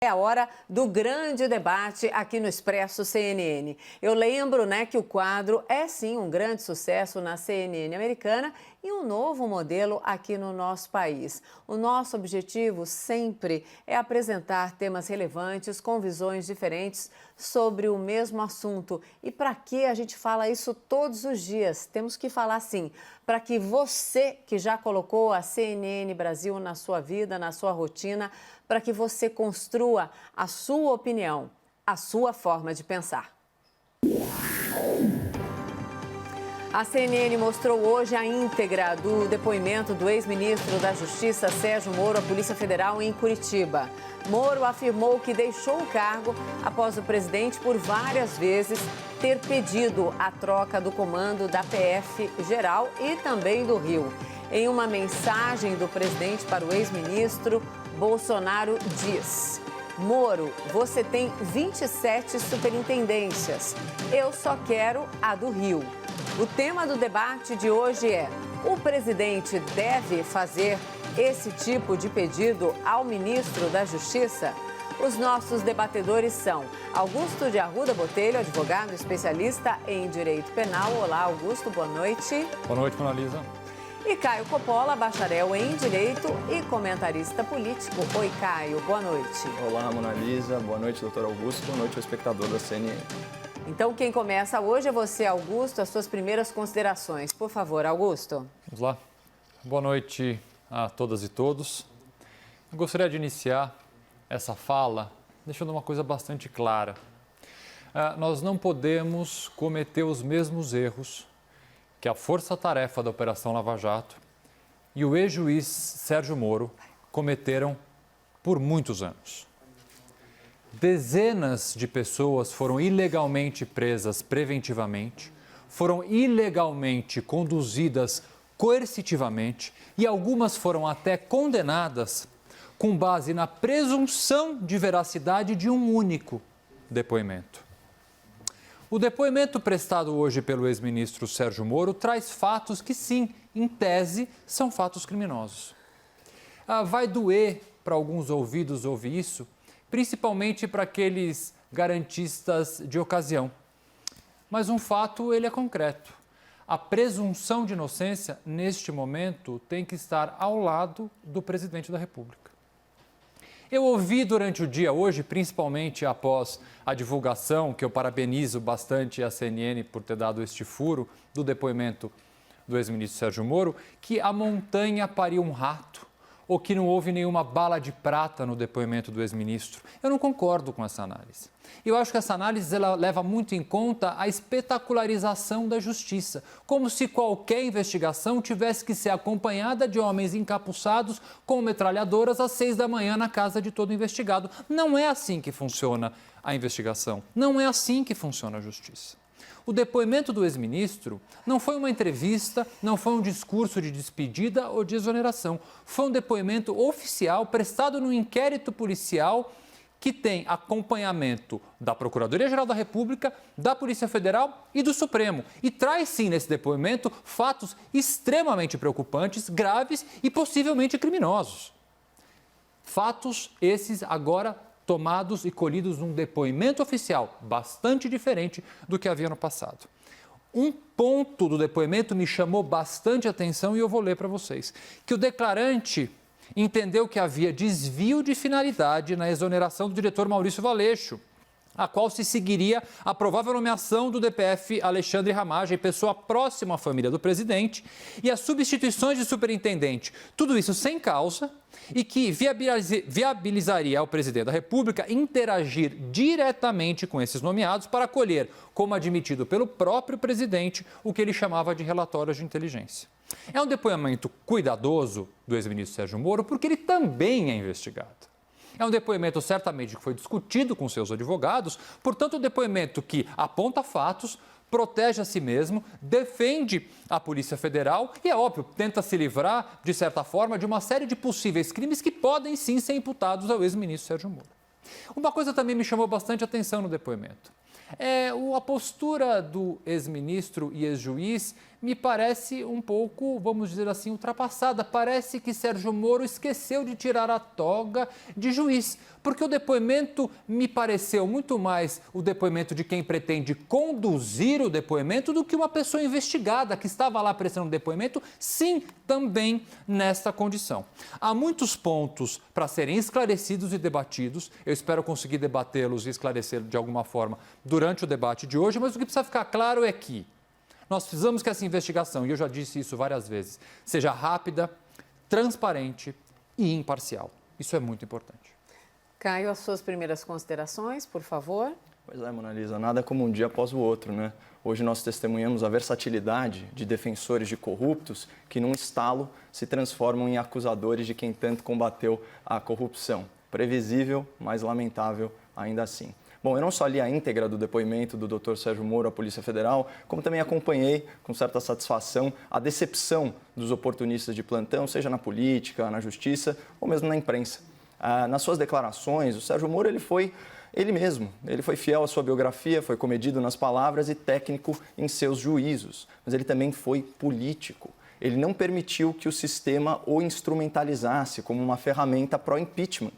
É a hora do grande debate aqui no Expresso CNN. Eu lembro, que o quadro é sim um grande sucesso na CNN americana e um novo modelo aqui no nosso país. O nosso objetivo sempre é apresentar temas relevantes com visões diferentes sobre o mesmo assunto. E para que a gente fala isso todos os dias? Temos que falar sim, para que você que já colocou a CNN Brasil na sua vida, na sua rotina, para que você construa a sua opinião, a sua forma de pensar. A CNN mostrou hoje a íntegra do depoimento do ex-ministro da Justiça, Sérgio Moro, à Polícia Federal em Curitiba. Moro afirmou que deixou o cargo após o presidente, por várias vezes, ter pedido a troca do comando da PF Geral e também do Rio. Em uma mensagem do presidente para o ex-ministro, Bolsonaro diz: Moro, você tem 27 superintendências. Eu só quero a do Rio. O tema do debate de hoje é: o presidente deve fazer esse tipo de pedido ao ministro da Justiça? Os nossos debatedores são Augusto de Arruda Botelho, advogado especialista em direito penal. Olá, Augusto, boa noite. Boa noite, Mona Lisa. E Caio Coppola, bacharel em Direito e comentarista político. Oi, Caio, boa noite. Olá, Mona Lisa. Boa noite, doutor Augusto. Boa noite ao espectador da CNN. Então, quem começa hoje é você, Augusto, as suas primeiras considerações. Por favor, Augusto. Vamos lá. Boa noite a todas e todos. Eu gostaria de iniciar essa fala deixando uma coisa bastante clara. Nós não podemos cometer os mesmos erros que a força-tarefa da Operação Lava Jato e o ex-juiz Sérgio Moro cometeram por muitos anos. Dezenas de pessoas foram ilegalmente presas preventivamente, foram ilegalmente conduzidas coercitivamente e algumas foram até condenadas com base na presunção de veracidade de um único depoimento. O depoimento prestado hoje pelo ex-ministro Sérgio Moro traz fatos que, sim, em tese, são fatos criminosos. Vai doer para alguns ouvidos ouvir isso, principalmente para aqueles garantistas de ocasião. Mas um fato, ele é concreto. A presunção de inocência, neste momento, tem que estar ao lado do presidente da República. Eu ouvi durante o dia hoje, principalmente após a divulgação, que eu parabenizo bastante a CNN por ter dado este furo do depoimento do ex-ministro Sérgio Moro, que a montanha pariu um rato, ou que não houve nenhuma bala de prata no depoimento do ex-ministro. Eu não concordo com essa análise. Eu acho que essa análise ela leva muito em conta a espetacularização da justiça, como se qualquer investigação tivesse que ser acompanhada de homens encapuçados com metralhadoras às 6 da manhã na casa de todo investigado. Não é assim que funciona a investigação, não é assim que funciona a justiça. O depoimento do ex-ministro não foi uma entrevista, não foi um discurso de despedida ou de exoneração. Foi um depoimento oficial prestado no inquérito policial que tem acompanhamento da Procuradoria-Geral da República, da Polícia Federal e do Supremo. E traz, sim, nesse depoimento, fatos extremamente preocupantes, graves e possivelmente criminosos. Fatos esses agora tomados e colhidos num depoimento oficial bastante diferente do que havia no passado. Um ponto do depoimento me chamou bastante atenção e eu vou ler para vocês. Que o declarante entendeu que havia desvio de finalidade na exoneração do diretor Maurício Valeixo, a qual se seguiria a provável nomeação do DPF Alexandre Ramagem, pessoa próxima à família do presidente, e as substituições de superintendente. Tudo isso sem causa e que viabilizaria ao presidente da República interagir diretamente com esses nomeados para colher, como admitido pelo próprio presidente, o que ele chamava de relatórios de inteligência. É um depoimento cuidadoso do ex-ministro Sérgio Moro, porque ele também é investigado. É um depoimento certamente que foi discutido com seus advogados, portanto, um depoimento que aponta fatos, protege a si mesmo, defende a Polícia Federal e, é óbvio, tenta se livrar, de certa forma, de uma série de possíveis crimes que podem sim ser imputados ao ex-ministro Sérgio Moro. Uma coisa também me chamou bastante atenção no depoimento. A postura do ex-ministro e ex-juiz me parece um pouco, vamos dizer assim, ultrapassada. Parece que Sérgio Moro esqueceu de tirar a toga de juiz, porque o depoimento me pareceu muito mais o depoimento de quem pretende conduzir o depoimento do que uma pessoa investigada que estava lá prestando depoimento, sim, também nesta condição. Há muitos pontos para serem esclarecidos e debatidos. Eu espero conseguir debatê-los e esclarecer de alguma forma durante o debate de hoje, mas o que precisa ficar claro é que nós precisamos que essa investigação, e eu já disse isso várias vezes, seja rápida, transparente e imparcial. Isso é muito importante. Caio, as suas primeiras considerações, por favor. Pois é, Mona Lisa, nada como um dia após o outro, né? Hoje nós testemunhamos a versatilidade de defensores de corruptos que, num estalo, se transformam em acusadores de quem tanto combateu a corrupção. Previsível, mas lamentável ainda assim. Bom, eu não só li a íntegra do depoimento do Dr. Sérgio Moro à Polícia Federal, como também acompanhei com certa satisfação a decepção dos oportunistas de plantão, seja na política, na justiça ou mesmo na imprensa. Nas suas declarações, o Sérgio Moro ele foi fiel à sua biografia, foi comedido nas palavras e técnico em seus juízos, mas ele também foi político. Ele não permitiu que o sistema o instrumentalizasse como uma ferramenta pró-impeachment.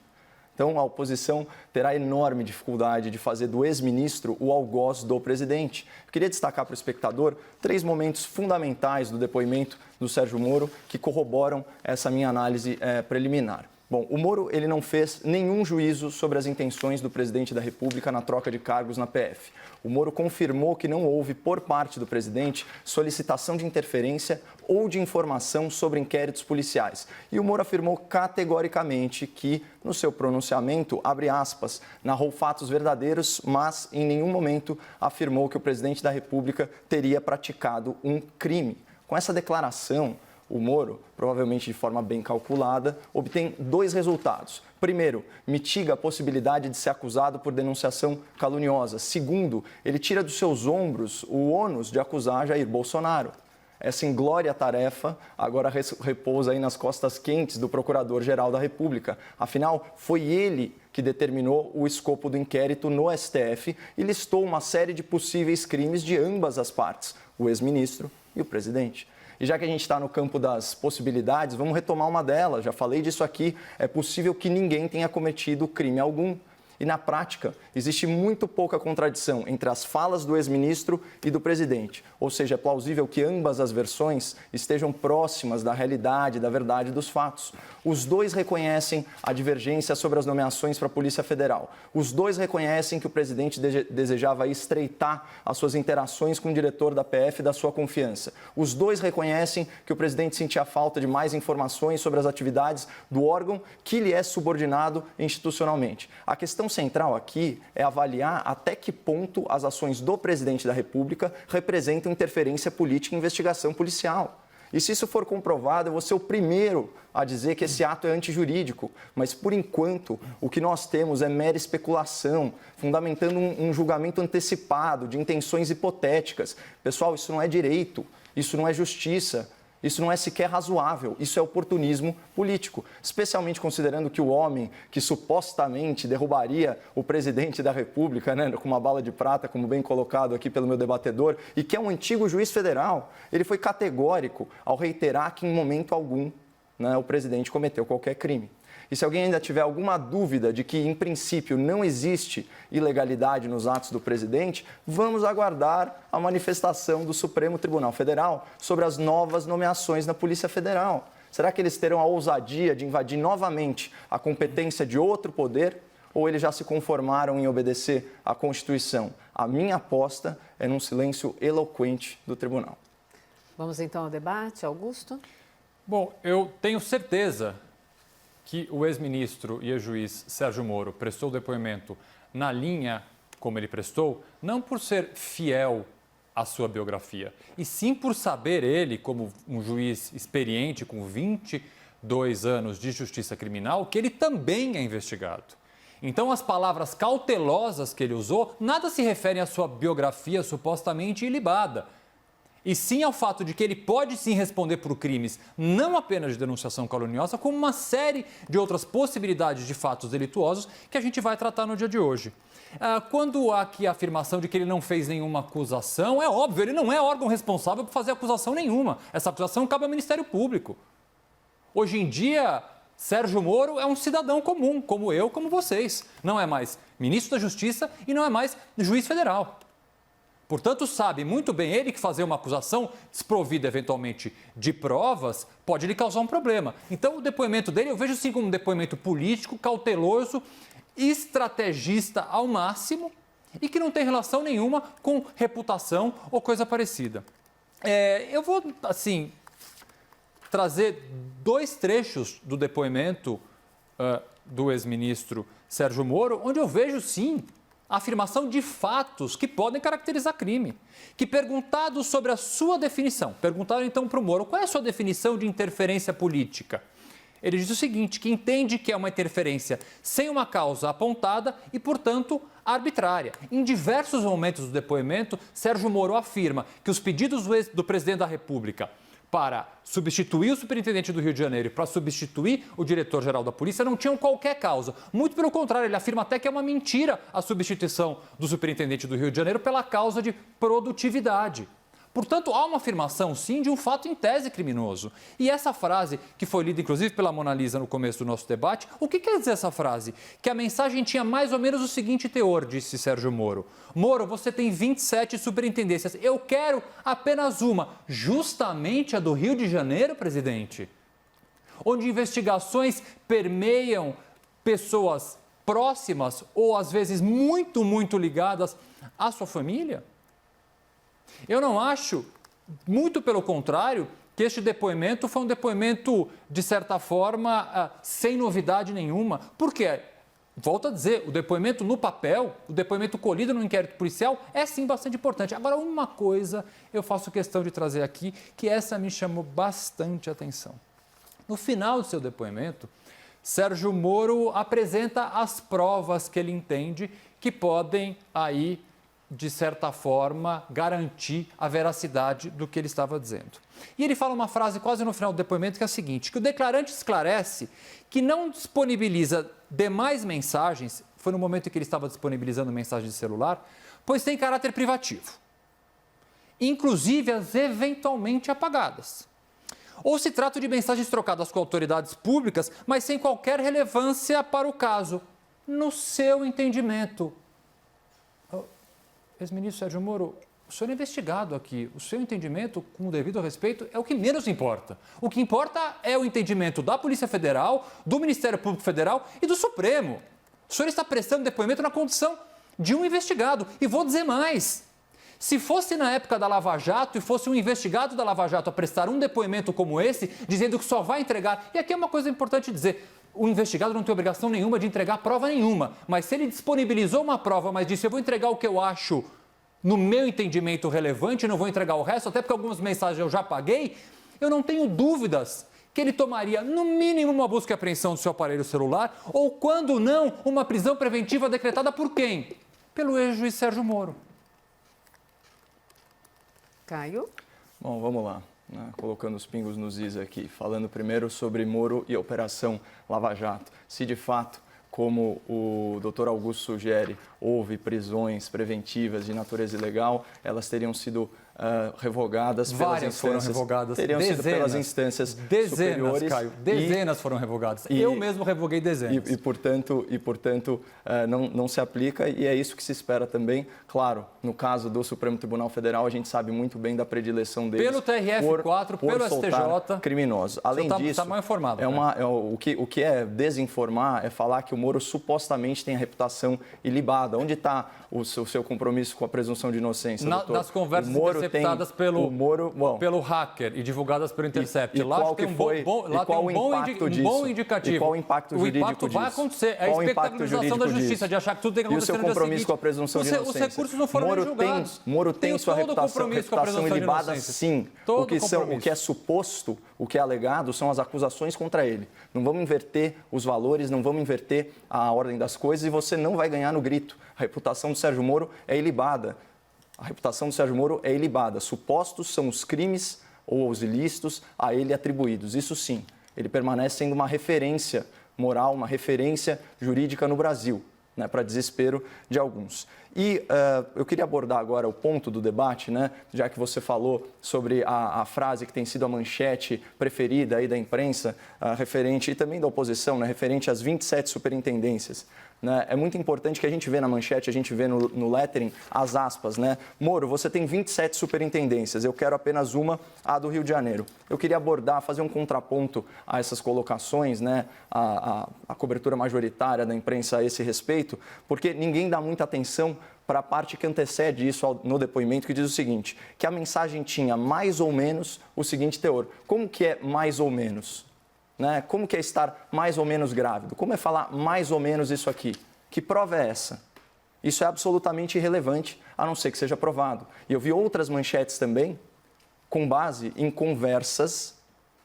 Então, a oposição terá enorme dificuldade de fazer do ex-ministro o algoz do presidente. Eu queria destacar para o espectador 3 momentos fundamentais do depoimento do Sérgio Moro que corroboram essa minha análise preliminar. Bom, o Moro ele não fez nenhum juízo sobre as intenções do presidente da República na troca de cargos na PF. O Moro confirmou que não houve, por parte do presidente, solicitação de interferência ou de informação sobre inquéritos policiais. E o Moro afirmou categoricamente que, no seu pronunciamento, abre aspas, narrou fatos verdadeiros, mas em nenhum momento afirmou que o presidente da República teria praticado um crime. Com essa declaração, o Moro, provavelmente de forma bem calculada, obtém 2 resultados. Primeiro, mitiga a possibilidade de ser acusado por denunciação caluniosa. Segundo, ele tira dos seus ombros o ônus de acusar Jair Bolsonaro. Essa inglória tarefa agora repousa aí nas costas quentes do Procurador-Geral da República. Afinal, foi ele que determinou o escopo do inquérito no STF e listou uma série de possíveis crimes de ambas as partes, o ex-ministro e o presidente. E já que a gente está no campo das possibilidades, vamos retomar uma delas. Já falei disso aqui. É possível que ninguém tenha cometido crime algum. E, na prática, existe muito pouca contradição entre as falas do ex-ministro e do presidente. Ou seja, é plausível que ambas as versões estejam próximas da realidade, da verdade dos fatos. Os dois reconhecem a divergência sobre as nomeações para a Polícia Federal. Os dois reconhecem que o presidente desejava estreitar as suas interações com o diretor da PF da sua confiança. Os dois reconhecem que o presidente sentia falta de mais informações sobre as atividades do órgão que lhe é subordinado institucionalmente. A questão central aqui é avaliar até que ponto as ações do presidente da República representam interferência política e investigação policial. E se isso for comprovado, eu vou ser o primeiro a dizer que esse ato é antijurídico. Mas, por enquanto, o que nós temos é mera especulação, fundamentando um julgamento antecipado de intenções hipotéticas. Pessoal, isso não é direito, isso não é justiça. Isso não é sequer razoável, isso é oportunismo político, especialmente considerando que o homem que supostamente derrubaria o presidente da República, né, com uma bala de prata, como bem colocado aqui pelo meu debatedor, e que é um antigo juiz federal, ele foi categórico ao reiterar que em momento algum, né, o presidente cometeu qualquer crime. E se alguém ainda tiver alguma dúvida de que, em princípio, não existe ilegalidade nos atos do presidente, vamos aguardar a manifestação do Supremo Tribunal Federal sobre as novas nomeações na Polícia Federal. Será que eles terão a ousadia de invadir novamente a competência de outro poder? Ou eles já se conformaram em obedecer à Constituição? A minha aposta é num silêncio eloquente do tribunal. Vamos então ao debate, Augusto? Bom, eu tenho certeza que o ex-ministro e ex-juiz Sérgio Moro prestou depoimento na linha como ele prestou, não por ser fiel à sua biografia, e sim por saber ele, como um juiz experiente com 22 anos de justiça criminal, que ele também é investigado. Então, as palavras cautelosas que ele usou nada se referem à sua biografia supostamente ilibada. e sim ao fato de que ele pode sim responder por crimes, não apenas de denunciação caluniosa, como uma série de outras possibilidades de fatos delituosos que a gente vai tratar no dia de hoje. Quando há aqui a afirmação de que ele não fez nenhuma acusação, é óbvio, ele não é órgão responsável por fazer acusação nenhuma. Essa acusação cabe ao Ministério Público. Hoje em dia, Sérgio Moro é um cidadão comum, como eu, como vocês. Não é mais ministro da Justiça e não é mais juiz federal. Portanto, sabe muito bem ele que fazer uma acusação desprovida, eventualmente, de provas, pode lhe causar um problema. Então, o depoimento dele eu vejo sim como um depoimento político, cauteloso, estrategista ao máximo e que não tem relação nenhuma com reputação ou coisa parecida. Eu vou, assim, trazer 2 trechos do depoimento do ex-ministro Sérgio Moro, onde eu vejo, sim, a afirmação de fatos que podem caracterizar crime. Que, perguntado sobre a sua definição, perguntaram então para o Moro, qual é a sua definição de interferência política? Ele diz o seguinte, que entende que é uma interferência sem uma causa apontada e, portanto, arbitrária. Em diversos momentos do depoimento, Sérgio Moro afirma que os pedidos do presidente da República para substituir o superintendente do Rio de Janeiro e para substituir o diretor-geral da polícia não tinham qualquer causa. Muito pelo contrário, ele afirma até que é uma mentira a substituição do superintendente do Rio de Janeiro pela causa de produtividade. Portanto, há uma afirmação, sim, de um fato em tese criminoso. E essa frase, que foi lida inclusive pela Mona Lisa no começo do nosso debate, o que quer dizer essa frase? Que a mensagem tinha mais ou menos o seguinte teor, disse Sérgio Moro. Moro, você tem 27 superintendências, eu quero apenas uma, justamente a do Rio de Janeiro, presidente. Onde investigações permeiam pessoas próximas ou às vezes muito, muito ligadas à sua família. Eu não acho, muito pelo contrário, que este depoimento foi um depoimento, de certa forma, sem novidade nenhuma. Por quê? Volto a dizer, o depoimento no papel, o depoimento colhido no inquérito policial é sim bastante importante. Agora, uma coisa eu faço questão de trazer aqui, que essa me chamou bastante atenção. No final do seu depoimento, Sérgio Moro apresenta as provas que ele entende que podem aí, de certa forma, garantir a veracidade do que ele estava dizendo. E ele fala uma frase quase no final do depoimento que é a seguinte, que o declarante esclarece que não disponibiliza demais mensagens, foi no momento em que ele estava disponibilizando mensagens de celular, pois tem caráter privativo, inclusive as eventualmente apagadas. Ou se trata de mensagens trocadas com autoridades públicas, mas sem qualquer relevância para o caso, no seu entendimento. Ex-ministro Sérgio Moro, o senhor é investigado aqui. O seu entendimento, com o devido respeito, é o que menos importa. O que importa é o entendimento da Polícia Federal, do Ministério Público Federal e do Supremo. O senhor está prestando depoimento na condição de um investigado. E vou dizer mais. Se fosse na época da Lava Jato e fosse um investigado da Lava Jato a prestar um depoimento como esse, dizendo que só vai entregar... E aqui é uma coisa importante dizer... O investigado não tem obrigação nenhuma de entregar prova nenhuma, mas se ele disponibilizou uma prova, mas disse eu vou entregar o que eu acho no meu entendimento relevante, não vou entregar o resto, até porque algumas mensagens eu já paguei, eu não tenho dúvidas que ele tomaria no mínimo uma busca e apreensão do seu aparelho celular ou, quando não, uma prisão preventiva decretada por quem? Pelo ex-juiz Sérgio Moro. Caio? Bom, vamos lá. Colocando os pingos nos is aqui, falando primeiro sobre Moro e a Operação Lava Jato. Se de fato, como o doutor Augusto sugere, houve prisões preventivas de natureza ilegal, elas teriam sido revogadas pelas instâncias. Foram revogadas. Teriam sido pelas instâncias superiores. Caio, dezenas foram revogadas. Eu mesmo revoguei dezenas. E portanto não se aplica e é isso que se espera também. Claro, no caso do Supremo Tribunal Federal, a gente sabe muito bem da predileção deles pelo TRF4, pelo STJ, criminosos. Além disso, está mal informado, o que é desinformar é falar que o Moro supostamente tem a reputação ilibada. Onde está o seu compromisso com a presunção de inocência, doutor? Nas conversas interceptadas pelo hacker e divulgadas pelo Intercept. Lá tem um bom indicativo. E qual o impacto jurídico disso? O impacto vai acontecer. É a espetacularização da justiça, de achar que tudo tem que acontecer no dia seguinte. E o seu compromisso com a presunção de inocência? Os recursos não foram nem julgados. Moro tem sua reputação ilibada, sim. O que é suposto, o que é alegado, são as acusações contra ele. Não vamos inverter os valores, não vamos inverter a ordem das coisas e você não vai ganhar no grito. A reputação do Sérgio Moro é ilibada. A reputação do Sérgio Moro é ilibada. Supostos são os crimes ou os ilícitos a ele atribuídos. Isso sim, ele permanece sendo uma referência moral, uma referência jurídica no Brasil, né, para desespero de alguns. E eu queria abordar agora o ponto do debate, né, já que você falou sobre a frase que tem sido a manchete preferida aí da imprensa, referente, e também da oposição, né, referente às 27 superintendências. Né? É muito importante que a gente vê na manchete, a gente vê no lettering as aspas, né? Moro, você tem 27 superintendências, eu quero apenas uma, a do Rio de Janeiro. Eu queria abordar, fazer um contraponto a essas colocações, né? A cobertura majoritária da imprensa a esse respeito, porque ninguém dá muita atenção para a parte que antecede isso no depoimento, que diz o seguinte, que a mensagem tinha mais ou menos o seguinte teor. Como que é mais ou menos? Né? Como que é estar mais ou menos grávido? Como é falar mais ou menos isso aqui? Que prova é essa? Isso é absolutamente irrelevante, a não ser que seja provado. E eu vi outras manchetes também, com base em conversas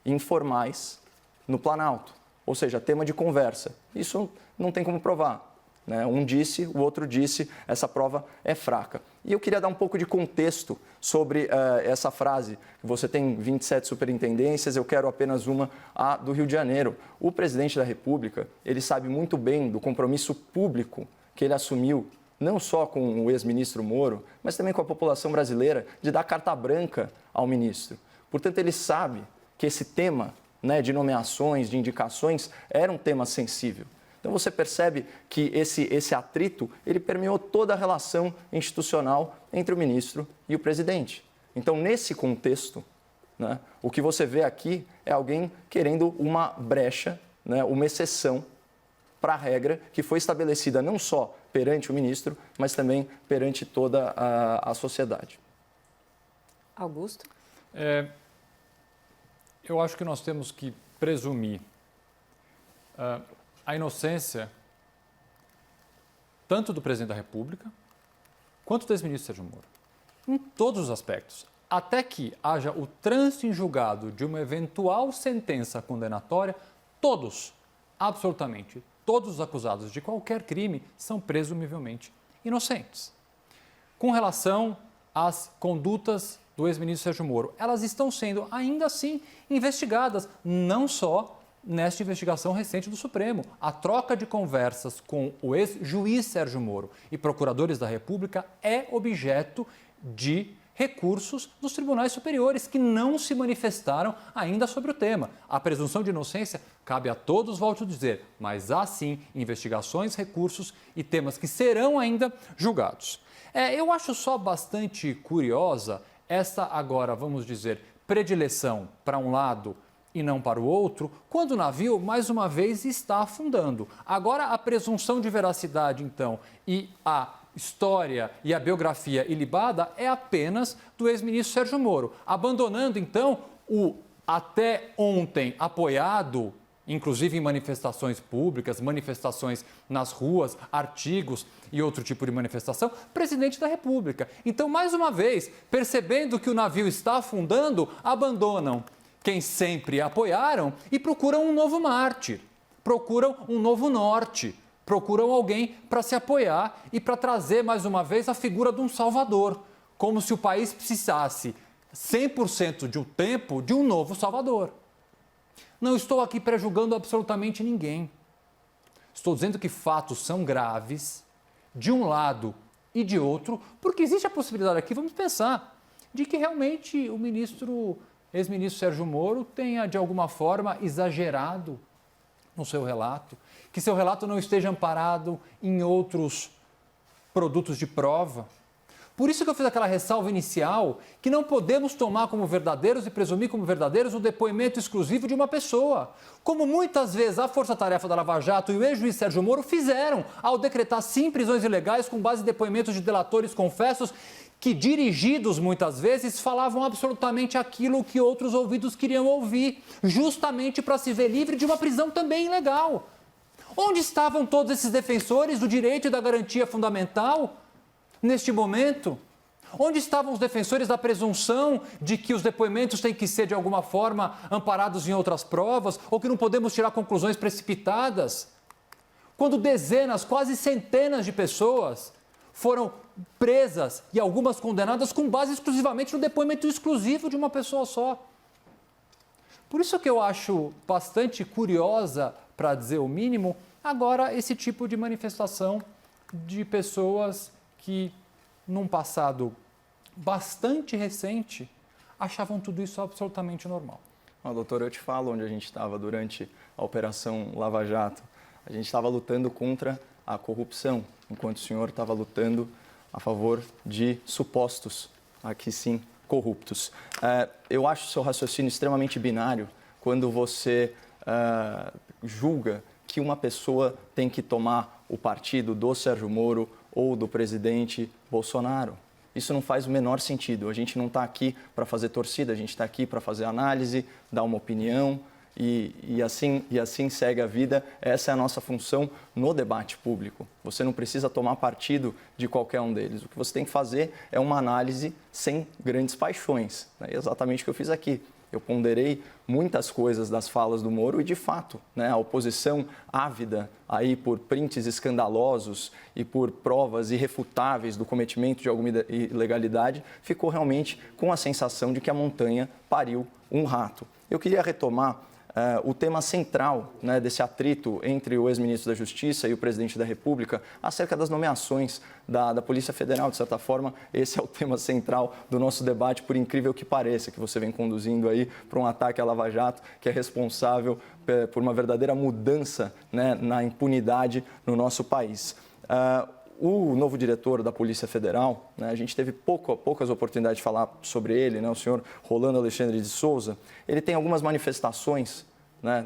informais no Planalto. Ou seja, tema de conversa. Isso não tem como provar. Né? Um disse, o outro disse, essa prova é fraca. E eu queria dar um pouco de contexto sobre essa frase. Você tem 27 superintendências, eu quero apenas uma, a do Rio de Janeiro. O presidente da República, ele sabe muito bem do compromisso público que ele assumiu, não só com o ex-ministro Moro, mas também com a população brasileira, de dar carta branca ao ministro. Portanto, ele sabe que esse tema, né, de nomeações, de indicações, era um tema sensível. Então você percebe que esse atrito, ele permeou toda a relação institucional entre o ministro e o presidente. Então, nesse contexto, né, o que você vê aqui é alguém querendo uma brecha, né, uma exceção para a regra que foi estabelecida não só perante o ministro, mas também perante toda a sociedade. Augusto? Eu acho que nós temos que presumir a inocência tanto do presidente da República quanto do ex-ministro Sérgio Moro, em todos os aspectos, até que haja o trânsito em julgado de uma eventual sentença condenatória, todos, absolutamente todos os acusados de qualquer crime são presumivelmente inocentes. Com relação às condutas do ex-ministro Sérgio Moro, elas estão sendo ainda assim investigadas, não só nesta investigação recente do Supremo. A troca de conversas com o ex-juiz Sérgio Moro e procuradores da República é objeto de recursos dos tribunais superiores que não se manifestaram ainda sobre o tema. A presunção de inocência cabe a todos, volto a dizer, mas há sim investigações, recursos e temas que serão ainda julgados. Eu acho só bastante curiosa essa agora, vamos dizer, predileção para um lado e não para o outro, quando o navio, mais uma vez, está afundando. Agora, a presunção de veracidade, então, e a história e a biografia ilibada é apenas do ex-ministro Sérgio Moro, abandonando, então, o até ontem apoiado, inclusive em manifestações públicas, manifestações nas ruas, artigos e outro tipo de manifestação, presidente da República. Então, mais uma vez, percebendo que o navio está afundando, abandonam quem sempre apoiaram e procuram um novo mártir, procuram um novo norte, procuram alguém para se apoiar e para trazer mais uma vez a figura de um salvador, como se o país precisasse 100% do tempo de um novo salvador. Não estou aqui prejulgando absolutamente ninguém. Estou dizendo que fatos são graves, de um lado e de outro, porque existe a possibilidade aqui, vamos pensar, de que realmente o ex-ministro Sérgio Moro tenha, de alguma forma, exagerado no seu relato, que seu relato não esteja amparado em outros produtos de prova. Por isso que eu fiz aquela ressalva inicial, que não podemos tomar como verdadeiros e presumir como verdadeiros o depoimento exclusivo de uma pessoa, como muitas vezes a Força-Tarefa da Lava Jato e o ex-juiz Sérgio Moro fizeram ao decretar sim prisões ilegais com base em depoimentos de delatores confessos que, dirigidos muitas vezes, falavam absolutamente aquilo que outros ouvidos queriam ouvir, justamente para se ver livre de uma prisão também ilegal. Onde estavam todos esses defensores do direito e da garantia fundamental neste momento? Onde estavam os defensores da presunção de que os depoimentos têm que ser, de alguma forma, amparados em outras provas ou que não podemos tirar conclusões precipitadas? Quando dezenas, quase centenas de pessoas foram presas e algumas condenadas com base exclusivamente no depoimento exclusivo de uma pessoa só. Por isso que eu acho bastante curiosa, para dizer o mínimo, agora esse tipo de manifestação de pessoas que, num passado bastante recente, achavam tudo isso absolutamente normal. Doutor, eu te falo onde a gente estava durante a Operação Lava Jato. A gente estava lutando contra a corrupção, enquanto o senhor estava lutando a favor de supostos, aqui sim, corruptos. Eu acho o seu raciocínio extremamente binário quando você julga que uma pessoa tem que tomar o partido do Sérgio Moro ou do presidente Bolsonaro. Isso não faz o menor sentido. A gente não está aqui para fazer torcida, a gente está aqui para fazer análise, dar uma opinião e assim segue a vida. Essa é a nossa função no debate público. Você não precisa tomar partido de qualquer um deles. O que você tem que fazer é uma análise sem grandes paixões. É exatamente o que eu fiz aqui. Eu ponderei muitas coisas das falas do Moro e, de fato, a oposição ávida aí por prints escandalosos e por provas irrefutáveis do cometimento de alguma ilegalidade ficou realmente com a sensação de que a montanha pariu um rato. Eu queria retomar o tema central desse atrito entre o ex-ministro da Justiça e o presidente da República acerca das nomeações da Polícia Federal. De certa forma, esse é o tema central do nosso debate, por incrível que pareça, que você vem conduzindo aí para um ataque à Lava Jato, que é responsável por uma verdadeira mudança na impunidade no nosso país. O novo diretor da Polícia Federal, a gente teve poucas oportunidades de falar sobre ele, o senhor Rolando Alexandre de Souza, ele tem algumas manifestações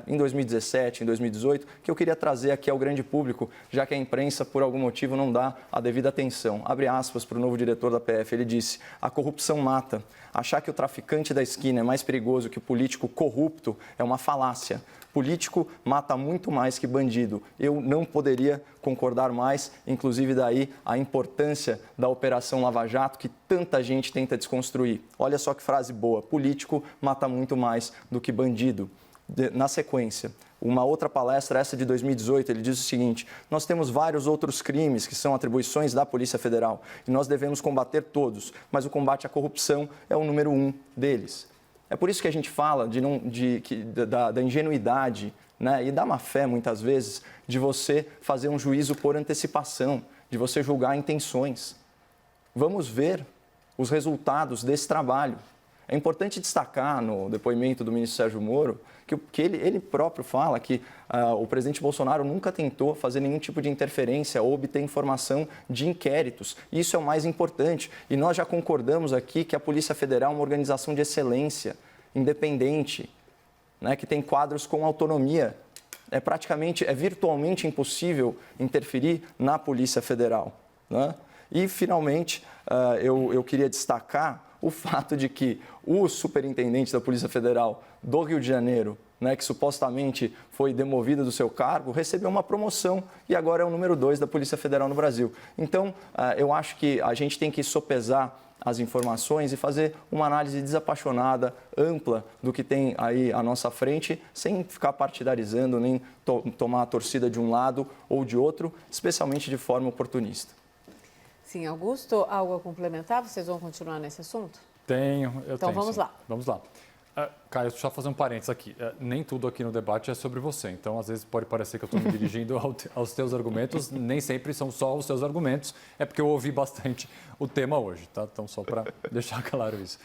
em 2017, em 2018, que eu queria trazer aqui ao grande público, já que a imprensa, por algum motivo, não dá a devida atenção. Abre aspas para o novo diretor da PF, ele disse: a corrupção mata. Achar que o traficante da esquina é mais perigoso que o político corrupto é uma falácia. Político mata muito mais que bandido. Eu não poderia concordar mais, inclusive daí a importância da Operação Lava Jato, que tanta gente tenta desconstruir. Olha só que frase boa: político mata muito mais do que bandido. Na sequência, uma outra palestra, essa de 2018, ele diz o seguinte: nós temos vários outros crimes que são atribuições da Polícia Federal e nós devemos combater todos, mas o combate à corrupção é o número 1 deles. É por isso que a gente fala da ingenuidade e da má-fé, muitas vezes, de você fazer um juízo por antecipação, de você julgar intenções. Vamos ver os resultados desse trabalho. É importante destacar no depoimento do ministro Sérgio Moro que ele próprio fala que o presidente Bolsonaro nunca tentou fazer nenhum tipo de interferência ou obter informação de inquéritos. Isso é o mais importante. E nós já concordamos aqui que a Polícia Federal é uma organização de excelência, independente, que tem quadros com autonomia. É virtualmente impossível interferir na Polícia Federal. E, finalmente, eu queria destacar o fato de que o superintendente da Polícia Federal do Rio de Janeiro, que supostamente foi demovido do seu cargo, recebeu uma promoção e agora é o número 2 da Polícia Federal no Brasil. Então, eu acho que a gente tem que sopesar as informações e fazer uma análise desapaixonada, ampla do que tem aí à nossa frente, sem ficar partidarizando, nem tomar a torcida de um lado ou de outro, especialmente de forma oportunista. Sim, Augusto, algo a complementar? Vocês vão continuar nesse assunto? Tenho, então tenho. Vamos sim. lá. Vamos lá. Caio, deixa eu só fazer um parênteses aqui. Nem tudo aqui no debate é sobre você. Então, às vezes, pode parecer que eu estou me dirigindo aos teus argumentos. Nem sempre são só os seus argumentos. É porque eu ouvi bastante o tema hoje, tá? Então, só para deixar claro isso.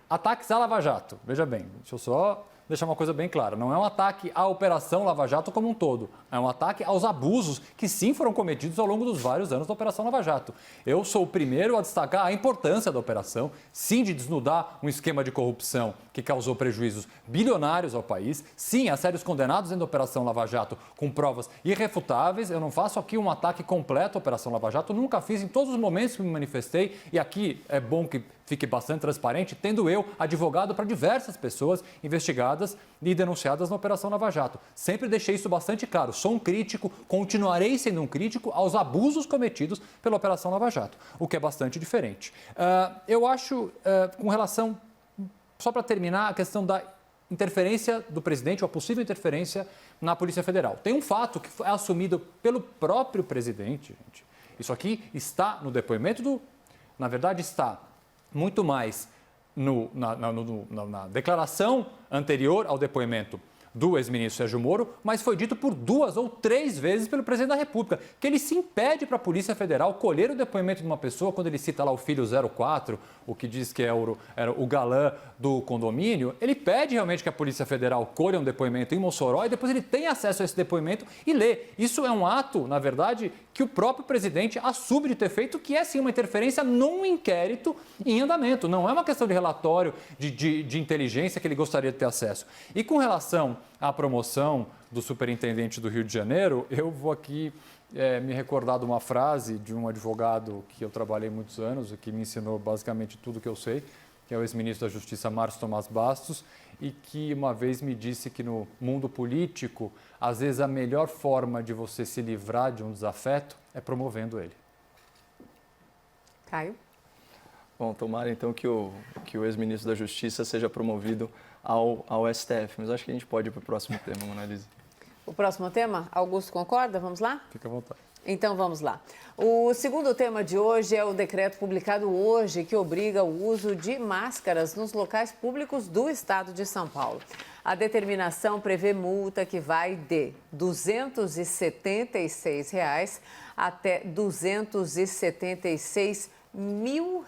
Ataques à Lava Jato. Veja bem, deixa eu só deixar uma coisa bem clara. Não é um ataque à Operação Lava Jato como um todo. É um ataque aos abusos que sim foram cometidos ao longo dos vários anos da Operação Lava Jato. Eu sou o primeiro a destacar a importância da operação, sim, de desnudar um esquema de corrupção que causou prejuízos bilionários ao país. Sim, há sérios condenados dentro da Operação Lava Jato com provas irrefutáveis. Eu não faço aqui um ataque completo à Operação Lava Jato. Eu nunca fiz em todos os momentos que me manifestei. E aqui é bom que fique bastante transparente, tendo eu advogado para diversas pessoas investigadas e denunciadas na Operação Lava Jato. Sempre deixei isso bastante claro. Sou um crítico, continuarei sendo um crítico aos abusos cometidos pela Operação Lava Jato, o que é bastante diferente. Eu acho, com relação, só para terminar, a questão da interferência do presidente, ou a possível interferência na Polícia Federal. Tem um fato que é assumido pelo próprio presidente, gente, Isso aqui está no depoimento na verdade, está muito mais na declaração anterior ao depoimento do ex-ministro Sérgio Moro, mas foi dito por 2 ou 3 vezes pelo presidente da República, que ele se impede para a Polícia Federal colher o depoimento de uma pessoa, quando ele cita lá o filho 04, o que diz que era o galã do condomínio, ele pede realmente que a Polícia Federal colha um depoimento em Mossoró e depois ele tem acesso a esse depoimento e lê. Isso é um ato, na verdade, que o próprio presidente assume de ter feito, que é sim uma interferência num inquérito em andamento. Não é uma questão de relatório de inteligência que ele gostaria de ter acesso. E com relação à promoção do superintendente do Rio de Janeiro, eu vou aqui me recordar de uma frase de um advogado que eu trabalhei muitos anos e que me ensinou basicamente tudo o que eu sei, que é o ex-ministro da Justiça Márcio Tomás Bastos, e que uma vez me disse que no mundo político, às vezes a melhor forma de você se livrar de um desafeto é promovendo ele. Caio? Bom, tomara então que o ex-ministro da Justiça seja promovido ao STF, mas acho que a gente pode ir para o próximo tema, Mona Lisa. O próximo tema, Augusto concorda? Vamos lá? Fica à vontade. Então vamos lá. O segundo tema de hoje é o decreto publicado hoje que obriga o uso de máscaras nos locais públicos do estado de São Paulo. A determinação prevê multa que vai de R$ 276 até R$ 276 mil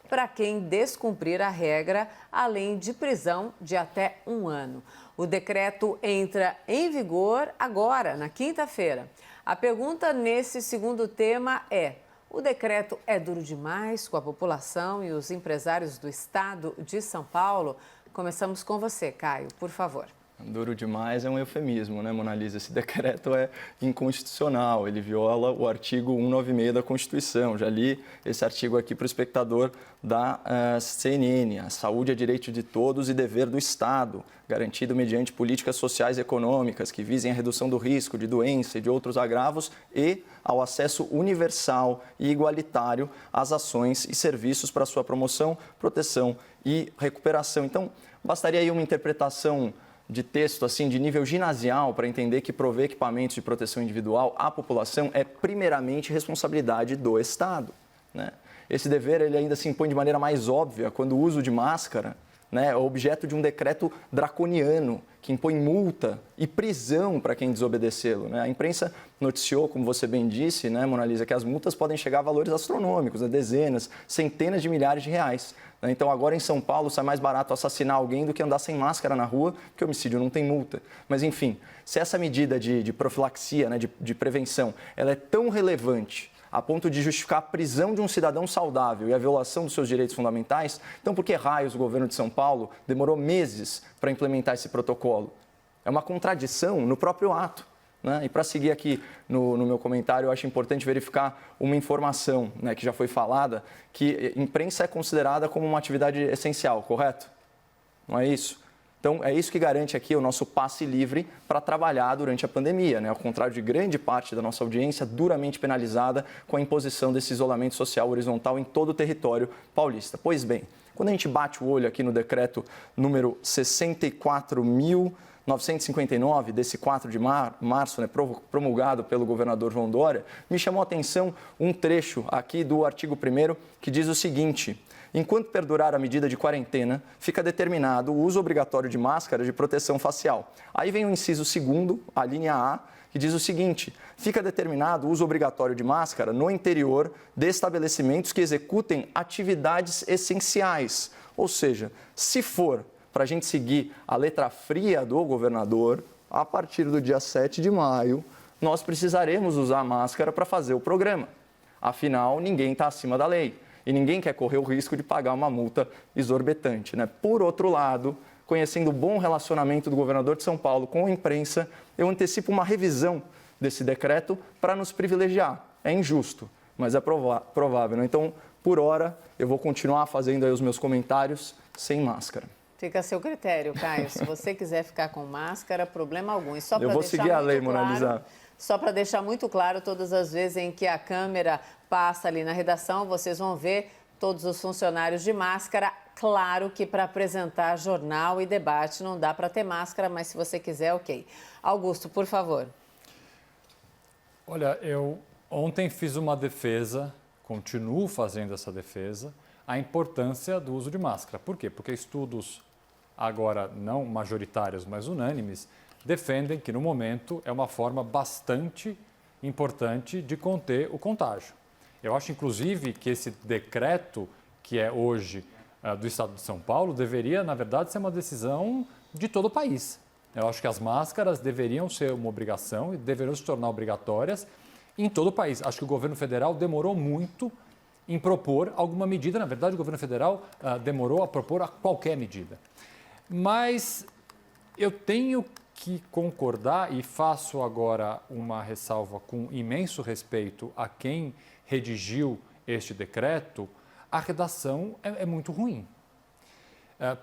para quem descumprir a regra, além de prisão de até 1 ano. O decreto entra em vigor agora, na quinta-feira. A pergunta nesse segundo tema é: o decreto é duro demais com a população e os empresários do estado de São Paulo? Começamos com você, Caio, por favor. Duro demais é um eufemismo, né, Mona Lisa? Esse decreto é inconstitucional, ele viola o artigo 196 da Constituição. Já li esse artigo aqui para o espectador da CNN. A saúde é direito de todos e dever do Estado, garantido mediante políticas sociais e econômicas que visem a redução do risco de doença e de outros agravos e ao acesso universal e igualitário às ações e serviços para sua promoção, proteção e recuperação. Então, bastaria aí uma interpretação de texto assim de nível ginasial para entender que prover equipamentos de proteção individual à população é primeiramente responsabilidade do Estado, né? Esse dever ele ainda se impõe de maneira mais óbvia quando o uso de máscara, né, é objeto de um decreto draconiano que impõe multa e prisão para quem desobedecê-lo, né? A imprensa noticiou, como você bem disse, né, Mona Lisa, que as multas podem chegar a valores astronômicos, né, dezenas, centenas de milhares de reais. Então, agora em São Paulo, sai mais barato assassinar alguém do que andar sem máscara na rua, porque homicídio não tem multa. Mas, enfim, se essa medida de profilaxia, né, de prevenção, ela é tão relevante a ponto de justificar a prisão de um cidadão saudável e a violação dos seus direitos fundamentais, então por que raios o governo de São Paulo demorou meses para implementar esse protocolo? É uma contradição no próprio ato, né? E para seguir aqui no meu comentário, eu acho importante verificar uma informação, né, que já foi falada, que imprensa é considerada como uma atividade essencial, correto? Não é isso? Então, é isso que garante aqui o nosso passe livre para trabalhar durante a pandemia, né? Ao contrário de grande parte da nossa audiência, duramente penalizada com a imposição desse isolamento social horizontal em todo o território paulista. Pois bem, quando a gente bate o olho aqui no decreto número 64.959, desse 4 de março, né, promulgado pelo governador João Dória, me chamou a atenção um trecho aqui do artigo 1º que diz o seguinte: enquanto perdurar a medida de quarentena, fica determinado o uso obrigatório de máscara de proteção facial. Aí vem o inciso 2º, a linha A, que diz o seguinte: fica determinado o uso obrigatório de máscara no interior de estabelecimentos que executem atividades essenciais. Ou seja, se for para a gente seguir a letra fria do governador, a partir do dia 7 de maio, nós precisaremos usar máscara para fazer o programa. Afinal, ninguém está acima da lei. E ninguém quer correr o risco de pagar uma multa exorbitante, né? Por outro lado, conhecendo o bom relacionamento do governador de São Paulo com a imprensa, eu antecipo uma revisão desse decreto para nos privilegiar. É injusto, mas é provável, né? Então, por hora, eu vou continuar fazendo aí os meus comentários sem máscara. Fica a seu critério, Caio. Se você quiser ficar com máscara, problema algum. E só eu vou seguir a lei, Mona Lisa. Só para deixar muito claro, todas as vezes em que a câmera passa ali na redação, vocês vão ver todos os funcionários de máscara. Claro que para apresentar jornal e debate não dá para ter máscara, mas se você quiser, ok. Augusto, por favor. Olha, Ontem fiz uma defesa, continuo fazendo essa defesa, a importância do uso de máscara. Por quê? Porque estudos, agora não majoritários, mas unânimes, defendem que no momento é uma forma bastante importante de conter o contágio. Eu acho, inclusive, que esse decreto, que é hoje do Estado de São Paulo, deveria, na verdade, ser uma decisão de todo o país. Eu acho que as máscaras deveriam ser uma obrigação e deveriam se tornar obrigatórias em todo o país. Acho que o governo federal demorou muito em propor alguma medida. Na verdade, o governo federal demorou a propor qualquer medida. Mas eu tenho que concordar e faço agora uma ressalva com imenso respeito a quem redigiu este decreto. A redação é muito ruim.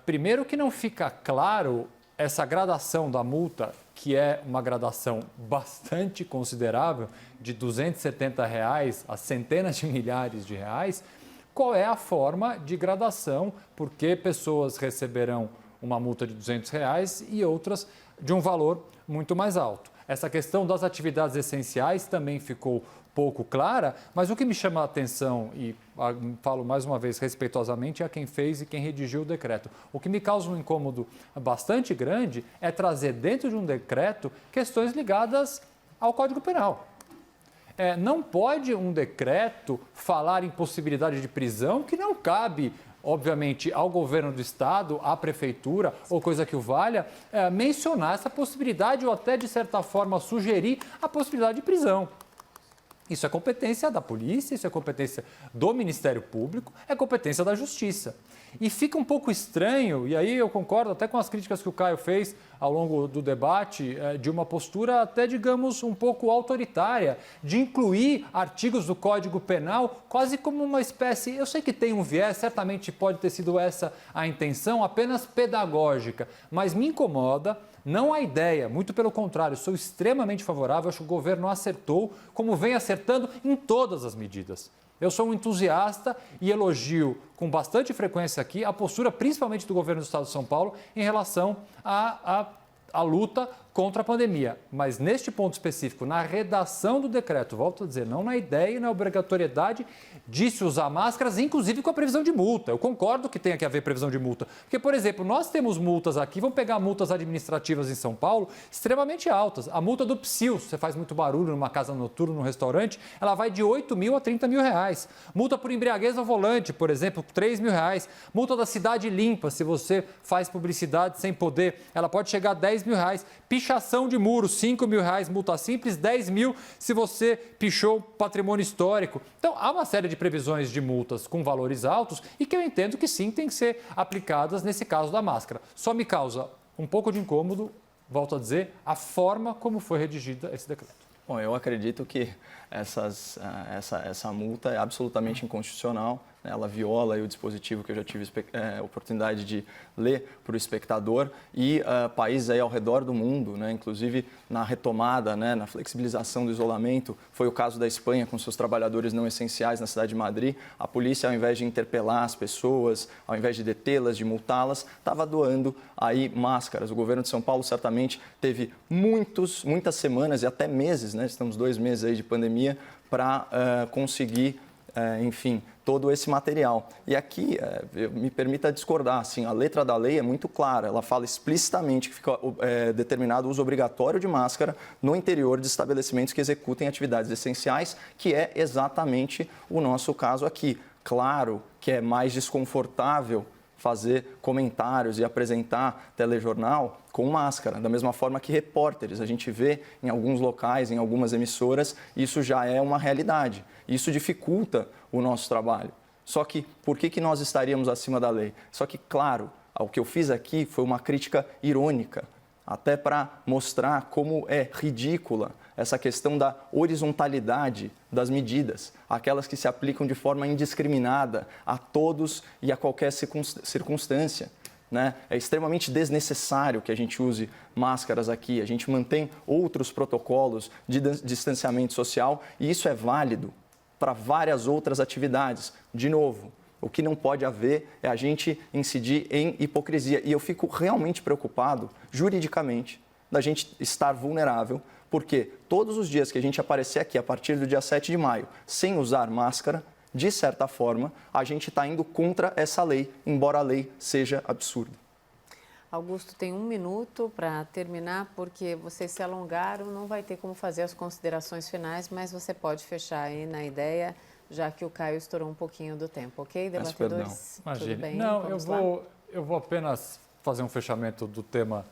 Primeiro que não fica claro essa gradação da multa, que é uma gradação bastante considerável, de R$ 270 a centenas de milhares de reais, qual é a forma de gradação, porque pessoas receberão uma multa de R$ 200 e outras de um valor muito mais alto. Essa questão das atividades essenciais também ficou pouco clara, mas o que me chama a atenção, e falo mais uma vez respeitosamente, é quem fez e quem redigiu o decreto. O que me causa um incômodo bastante grande é trazer dentro de um decreto questões ligadas ao Código Penal. Não pode um decreto falar em possibilidade de prisão que não cabe, obviamente, ao governo do estado, à prefeitura ou coisa que o valha, mencionar essa possibilidade ou até, de certa forma, sugerir a possibilidade de prisão. Isso é competência da polícia, isso é competência do Ministério Público, é competência da Justiça. E fica um pouco estranho, e aí eu concordo até com as críticas que o Caio fez ao longo do debate, de uma postura até, digamos, um pouco autoritária, de incluir artigos do Código Penal quase como uma espécie, eu sei que tem um viés, certamente pode ter sido essa a intenção, apenas pedagógica, mas me incomoda. Não a ideia, muito pelo contrário, sou extremamente favorável, acho que o governo acertou, como vem acertando em todas as medidas. Eu sou um entusiasta e elogio com bastante frequência aqui a postura, principalmente do governo do Estado de São Paulo, em relação à luta contra a pandemia. Mas neste ponto específico, na redação do decreto, volto a dizer, não na ideia e na obrigatoriedade de se usar máscaras, inclusive com a previsão de multa. Eu concordo que tenha que haver previsão de multa. Porque, por exemplo, nós temos multas aqui, vamos pegar multas administrativas em São Paulo, extremamente altas. A multa do PSIL, se você faz muito barulho numa casa noturna, num restaurante, ela vai de 8 mil a 30 mil reais. Multa por embriaguez ao volante, por exemplo, 3 mil reais. Multa da cidade limpa, se você faz publicidade sem poder, ela pode chegar a 10 mil reais. Pichação de muro, 5 mil reais, multa simples, 10 mil se você pichou patrimônio histórico. Então, há uma série de previsões de multas com valores altos e que eu entendo que sim, tem que ser aplicadas nesse caso da máscara. Só me causa um pouco de incômodo, volto a dizer, a forma como foi redigida esse decreto. Bom, eu acredito que essa multa é absolutamente inconstitucional. Ela viola o dispositivo que eu já tive oportunidade de ler para o espectador e países aí ao redor do mundo, né, inclusive na retomada, né, na flexibilização do isolamento, foi o caso da Espanha com seus trabalhadores não essenciais na cidade de Madrid. A polícia, ao invés de interpelar as pessoas, ao invés de detê-las, de multá-las, estava doando aí máscaras. O governo de São Paulo certamente teve muitas semanas e até meses, né, estamos 2 meses aí de pandemia, para conseguir enfim, todo esse material. E aqui, me permita discordar, assim, a letra da lei é muito clara, ela fala explicitamente que fica determinado o uso obrigatório de máscara no interior de estabelecimentos que executem atividades essenciais, que é exatamente o nosso caso aqui. Claro que é mais desconfortável fazer comentários e apresentar telejornal com máscara, da mesma forma que repórteres. A gente vê em alguns locais, em algumas emissoras, isso já é uma realidade. Isso dificulta o nosso trabalho. Só que por que nós estaríamos acima da lei? Só que, claro, o que eu fiz aqui foi uma crítica irônica, até para mostrar como é ridícula essa questão da horizontalidade das medidas, aquelas que se aplicam de forma indiscriminada a todos e a qualquer circunstância. Né? É extremamente desnecessário que a gente use máscaras aqui, a gente mantém outros protocolos de distanciamento social e isso é válido para várias outras atividades. De novo, o que não pode haver é a gente incidir em hipocrisia. E eu fico realmente preocupado, juridicamente, da gente estar vulnerável Porque todos os dias que a gente aparecer aqui a partir do dia 7 de maio sem usar máscara, de certa forma, a gente está indo contra essa lei, embora a lei seja absurda. Augusto tem 1 minuto para terminar, porque vocês se alongaram, não vai ter como fazer as considerações finais, mas você pode fechar aí na ideia, já que o Caio estourou um pouquinho do tempo, ok? Debatedores, tudo bem? Não, eu vou apenas fazer um fechamento do tema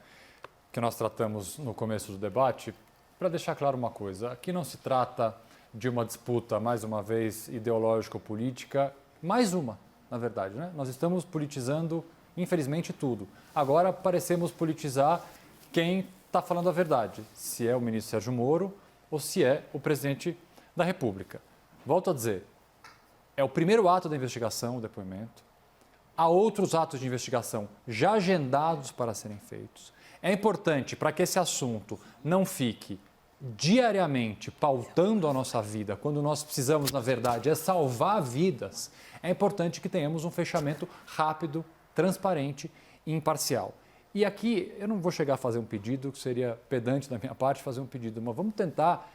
que nós tratamos no começo do debate, para deixar claro uma coisa. Aqui não se trata de uma disputa, mais uma vez, ideológico-política, mais uma, na verdade, né? Nós estamos politizando, infelizmente, tudo. Agora parecemos politizar quem está falando a verdade, se é o ministro Sérgio Moro ou se é o presidente da República. Volto a dizer, é o primeiro ato da investigação, o depoimento. Há outros atos de investigação já agendados para serem feitos. É importante, para que esse assunto não fique diariamente pautando a nossa vida, quando nós precisamos, na verdade, é salvar vidas, é importante que tenhamos um fechamento rápido, transparente e imparcial. E aqui eu não vou chegar a fazer um pedido, que seria pedante da minha parte fazer um pedido, mas vamos tentar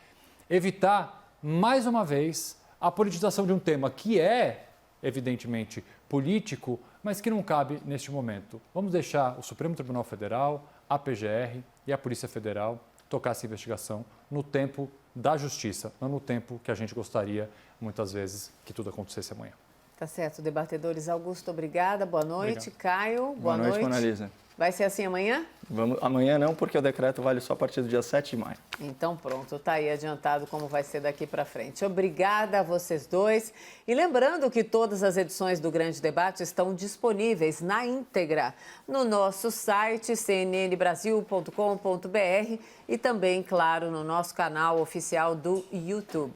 evitar, mais uma vez, a politização de um tema que é, evidentemente, político, mas que não cabe neste momento. Vamos deixar o Supremo Tribunal Federal, a PGR e a Polícia Federal tocar essa investigação no tempo da justiça, não no tempo que a gente gostaria, muitas vezes, que tudo acontecesse amanhã. Tá certo, debatedores. Augusto, obrigada. Boa noite. Obrigado. Caio, boa noite. Mona Lisa. Vai ser assim amanhã? Amanhã não, porque o decreto vale só a partir do dia 7 de maio. Então pronto, tá aí adiantado como vai ser daqui para frente. Obrigada a vocês dois. E lembrando que todas as edições do Grande Debate estão disponíveis na íntegra no nosso site cnnbrasil.com.br e também, claro, no nosso canal oficial do YouTube.